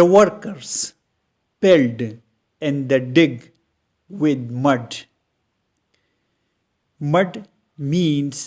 The workers filled in the dig with mud. Mud means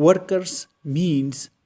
Workers means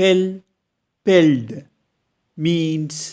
Filled means